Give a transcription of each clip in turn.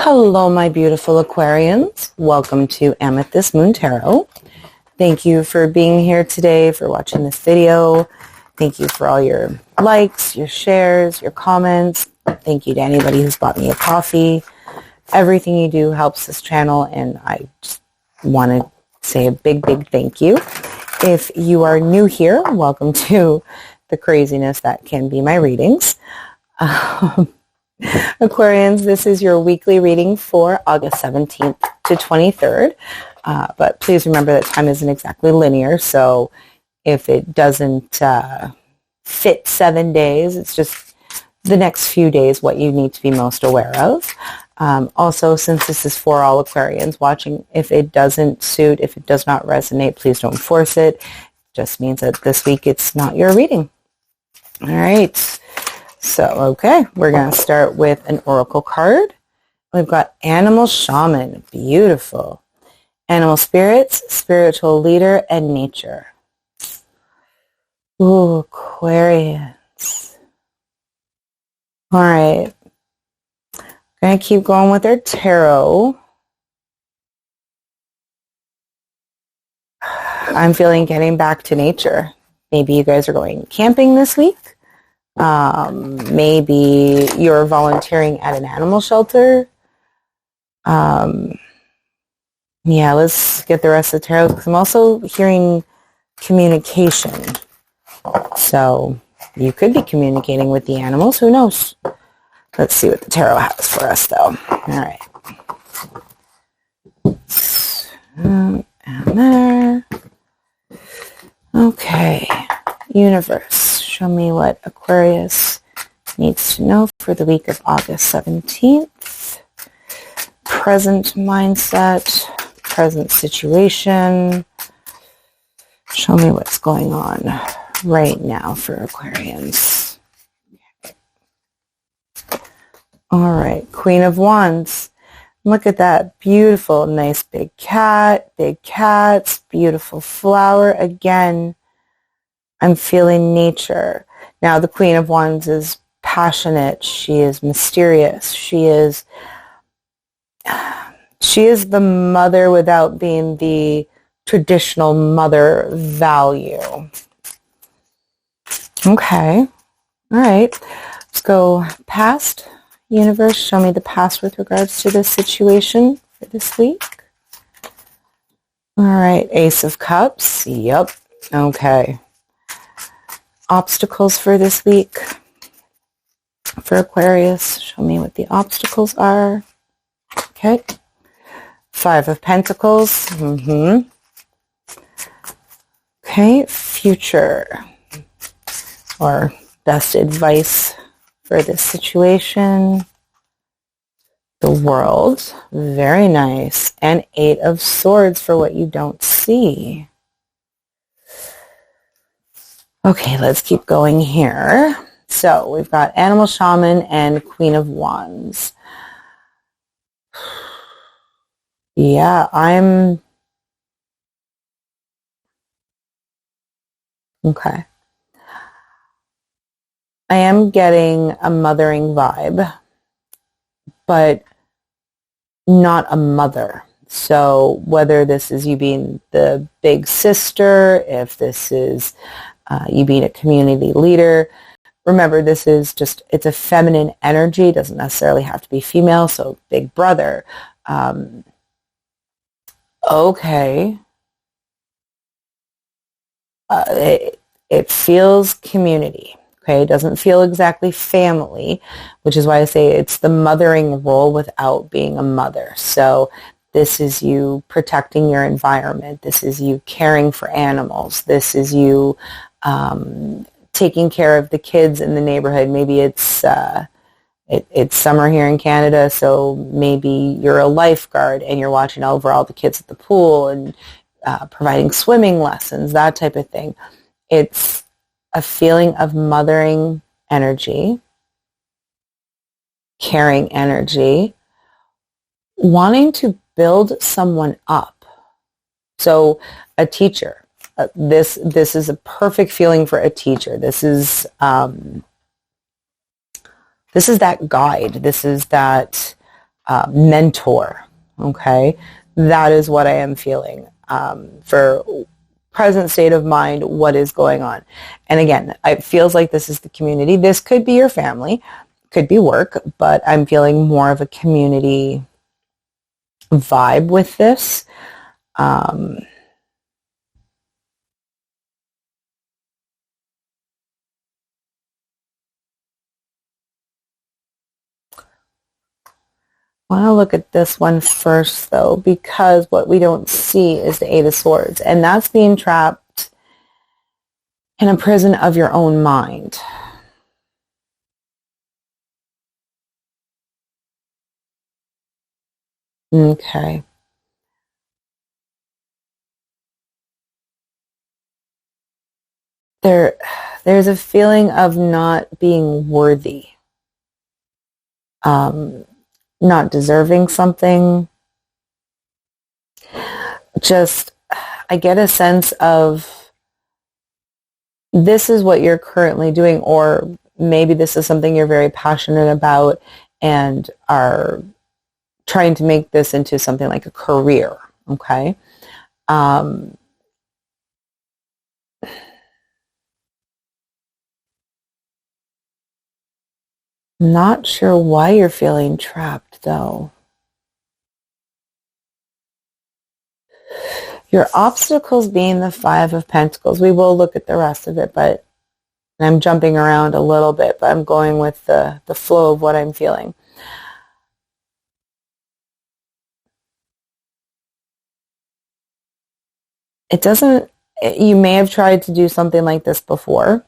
Hello, my beautiful Aquarians. Welcome to Amethyst Moon Tarot. Thank you for being here today, for watching this video. Thank you for all your likes, your shares, your comments. Thank you to anybody who's bought me a coffee. Everything you do helps this channel, and I just want to say a big, big thank you. If you are new here, welcome to the craziness that can be my readings. Aquarians, this is your weekly reading for August 17th to 23rd. But please remember that time isn't exactly linear. So if it doesn't fit 7 days, it's just the next few days what you need to be most aware of. Also, since this is for all Aquarians watching, if it doesn't suit, if it does not resonate, please don't force it. It just means that this week it's not your reading. All right. So, okay, we're going to start with an oracle card. We've got Animal Shaman, beautiful. Animal Spirits, Spiritual Leader, and Nature. Ooh, Aquarius. All right. Going to keep going with our tarot. I'm feeling getting back to nature. Maybe you guys are going camping this week. Maybe you're volunteering at an animal shelter. Yeah, let's get the rest of the tarot because I'm also hearing communication. So you could be communicating with the animals. Who knows? Let's see what the tarot has for us, though. All right. And there. Okay. Universe, show me what Aquarius needs to know for the week of August 17th. Present mindset, present situation. Show me what's going on right now for Aquarians. All right, Queen of Wands. Look at that beautiful, nice big cat, big cats, beautiful flower. Again, I'm feeling nature. Now, the Queen of Wands is passionate. She is mysterious. She is the mother without being the traditional mother value. Okay. All right. Let's go past. Universe, show me the past with regards to this situation for this week. All right. Ace of Cups. Yep. Okay. Obstacles for this week for Aquarius. Show me what the obstacles are. Okay. Five of Pentacles. Okay. Future or best advice for this situation. The World. Very nice. And Eight of Swords for what you don't see. Okay, let's keep going here. So we've got Animal Shaman and Queen of Wands. Yeah, okay. I am getting a mothering vibe, but not a mother. So whether this is you being the big sister, if this is you being a community leader. Remember, this is just, it's a feminine energy. It doesn't necessarily have to be female. So big brother. Okay. It feels community. Okay. It doesn't feel exactly family, which is why I say it's the mothering role without being a mother. So this is you protecting your environment. This is you caring for animals. This is you taking care of the kids in the neighborhood. Maybe it's summer here in Canada, so maybe you're a lifeguard and you're watching over all the kids at the pool and providing swimming lessons, that type of thing. It's a feeling of mothering energy, caring energy, wanting to build someone up. So a teacher. This is a perfect feeling for a teacher. This is that guide. This is that mentor. Okay, that is what I am feeling for present state of mind, what is going on. And again, it feels like this is the community. This could be your family, could be work, but I'm feeling more of a community vibe with this. I want to look at this one first, though, because what we don't see is the Eight of Swords, and that's being trapped in a prison of your own mind. Okay. There's a feeling of not being worthy, not deserving something. Just, I get a sense of this is what you're currently doing, or maybe this is something you're very passionate about and are trying to make this into something like a career, okay? Not sure why you're feeling trapped, though. Your obstacles being the Five of Pentacles. We will look at the rest of it, but I'm jumping around a little bit, but I'm going with the flow of what I'm feeling. It doesn't, you may have tried to do something like this before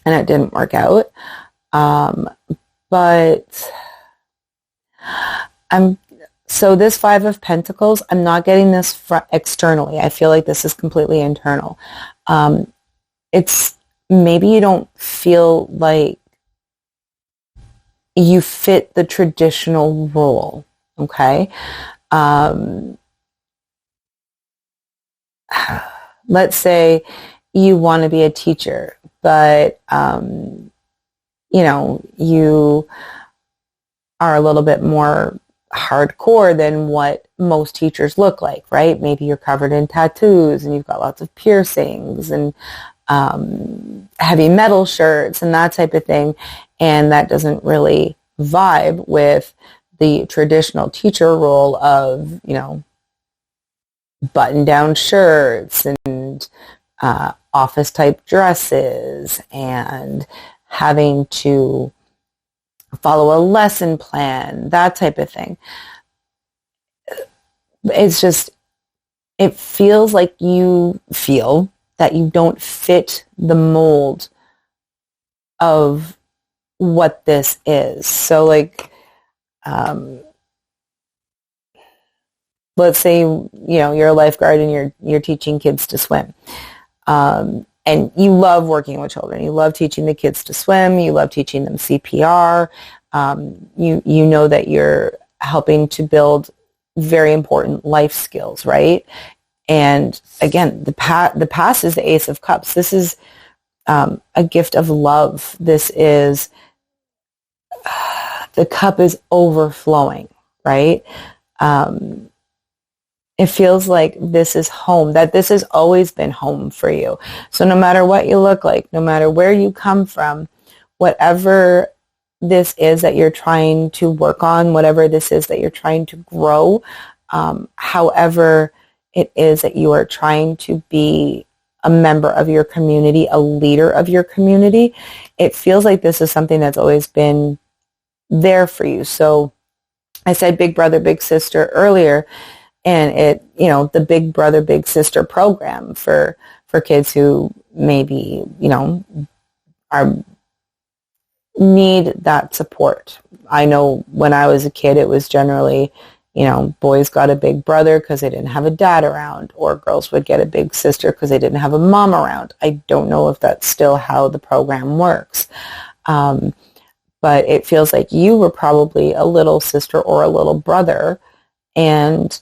and it didn't work out. But so this Five of Pentacles, I'm not getting this externally. I feel like this is completely internal. It's maybe you don't feel like you fit the traditional role, okay? Let's say you want to be a teacher, but you are a little bit more hardcore than what most teachers look like, right? Maybe you're covered in tattoos and you've got lots of piercings and heavy metal shirts and that type of thing, and that doesn't really vibe with the traditional teacher role of, button-down shirts and office type dresses and having to follow a lesson plan, that type of thing. It's just, it feels like you feel that you don't fit the mold of what this is. So like, let's say, you're a lifeguard and you're teaching kids to swim. And you love working with children. You love teaching the kids to swim. You love teaching them CPR. You know that you're helping to build very important life skills, right? And again, the past is the Ace of Cups. This is a gift of love. This is, the cup is overflowing, right? It feels like this is home, that this has always been home for you. So no matter what you look like, no matter where you come from, whatever this is that you're trying to work on, whatever this is that you're trying to grow, however it is that you are trying to be a member of your community, a leader of your community, it feels like this is something that's always been there for you. So I said big brother, big sister earlier, and it, the big brother, big sister program for kids who maybe, need that support. I know when I was a kid, it was generally, boys got a big brother because they didn't have a dad around, or girls would get a big sister because they didn't have a mom around. I don't know if that's still how the program works. But it feels like you were probably a little sister or a little brother, and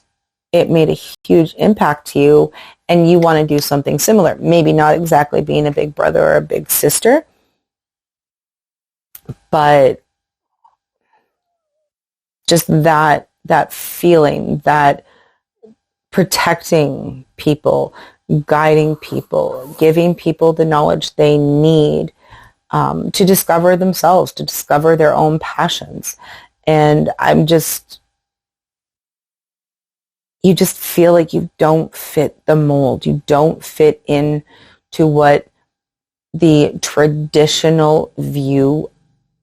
it made a huge impact to you, and you want to do something similar. Maybe not exactly being a big brother or a big sister, but just that feeling, that protecting people, guiding people, giving people the knowledge they need to discover themselves, to discover their own passions. And you just feel like you don't fit the mold. You don't fit into what the traditional view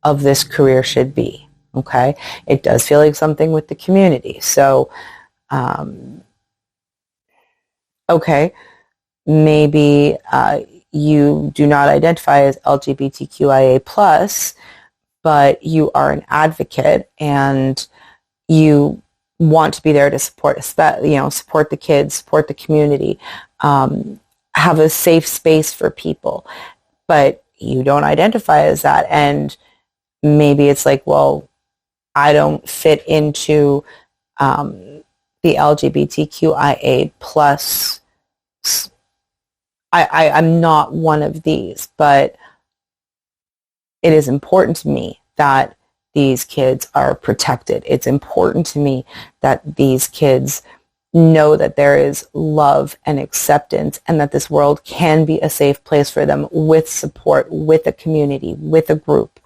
of this career should be. Okay? It does feel like something with the community. So, okay, maybe you do not identify as LGBTQIA+, but you are an advocate and you want to be there to support the kids, support the community, have a safe space for people, but you don't identify as that. And maybe it's like, well, I don't fit into the LGBTQIA+. I'm not one of these, but it is important to me that these kids are protected. It's important to me that these kids know that there is love and acceptance and that this world can be a safe place for them with support, with a community, with a group.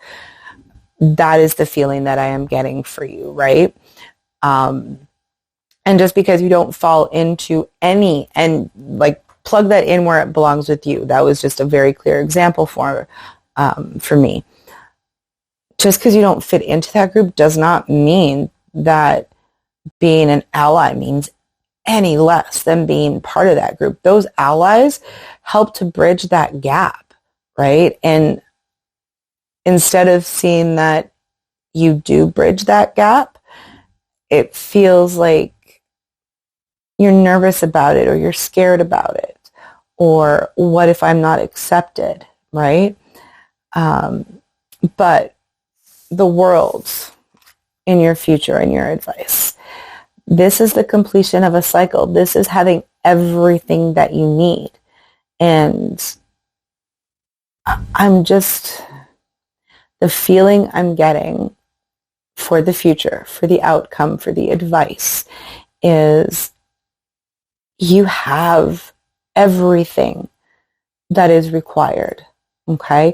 That is the feeling that I am getting for you, right? And just because you don't fall into any, and like plug that in where it belongs with you. That was just a very clear example for me. Just because you don't fit into that group does not mean that being an ally means any less than being part of that group. Those allies help to bridge that gap, right? And instead of seeing that you do bridge that gap, it feels like you're nervous about it or you're scared about it. Or what if I'm not accepted, right? But the world in your future and your advice. This is the completion of a cycle. This is having everything that you need. And the feeling I'm getting for the future, for the outcome, for the advice is you have everything that is required, okay?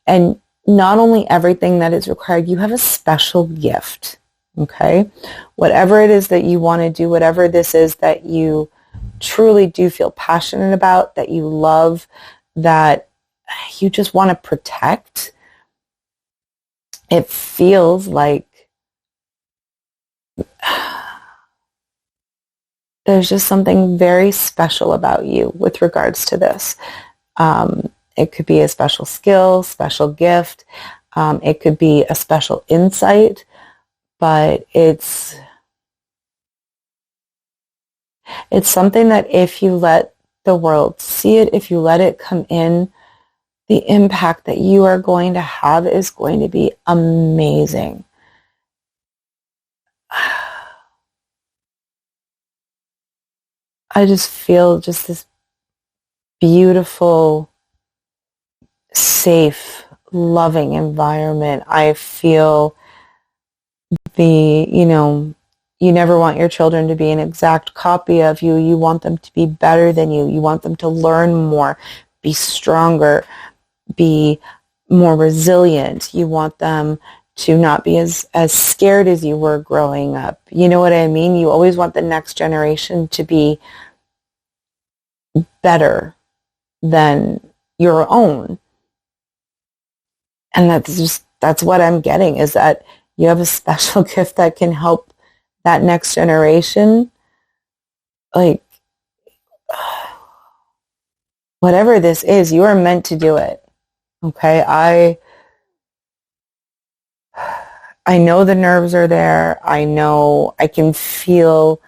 And not only everything that is required, you have a special gift, okay? Whatever it is that you want to do, whatever this is that you truly do feel passionate about, that you love, that you just want to protect, it feels like there's just something very special about you with regards to this. It could be a special skill, special gift. It could be a special insight, but it's something that if you let the world see it, if you let it come in, the impact that you are going to have is going to be amazing. I just feel just this beautiful, safe, loving environment. I feel you never want your children to be an exact copy of you. You want them to be better than you. You want them to learn more, be stronger, be more resilient. You want them to not be as scared as you were growing up. You know what I mean? You always want the next generation to be better than your own. And that's what I'm getting, is that you have a special gift that can help that next generation. Like, whatever this is, you are meant to do it. Okay? I know the nerves are there. I know I can feel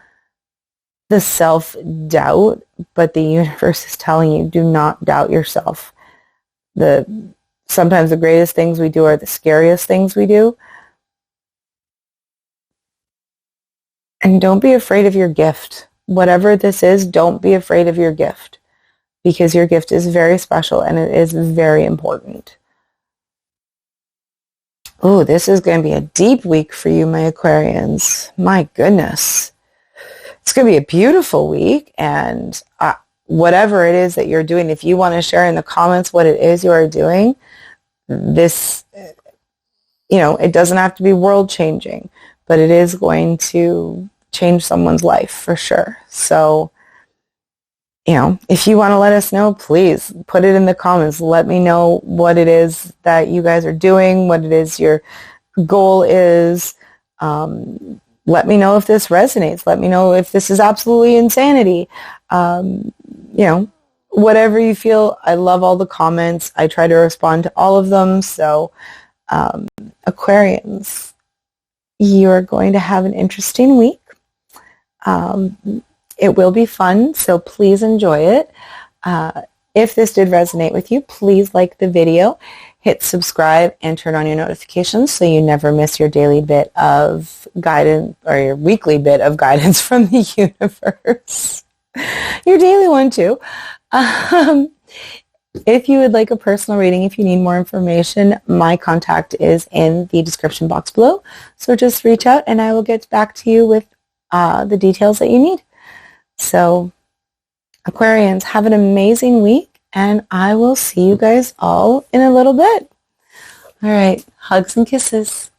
the self-doubt, but the universe is telling you, do not doubt yourself. Sometimes the greatest things we do are the scariest things we do. And don't be afraid of your gift. Whatever this is, don't be afraid of your gift, because your gift is very special and it is very important. Oh, this is going to be a deep week for you, my Aquarians. My goodness. It's going to be a beautiful week, and whatever it is that you're doing, if you want to share in the comments what it is you are doing, this, it doesn't have to be world changing, but it is going to change someone's life for sure. So, if you want to let us know, please put it in the comments. Let me know what it is that you guys are doing, what it is your goal is. Let me know if this resonates. Let me know if this is absolutely insanity. Whatever you feel. I love all the comments. I try to respond to all of them. So, Aquarians, you're going to have an interesting week. It will be fun, so please enjoy it. If this did resonate with you, please like the video, hit subscribe, and turn on your notifications so you never miss your daily bit of guidance or your weekly bit of guidance from the universe. Your daily one too. If you would like a personal reading, if you need more information, my contact is in the description box below. So just reach out and I will get back to you with the details that you need. So, Aquarians, have an amazing week, and I will see you guys all in a little bit. All right, hugs and kisses.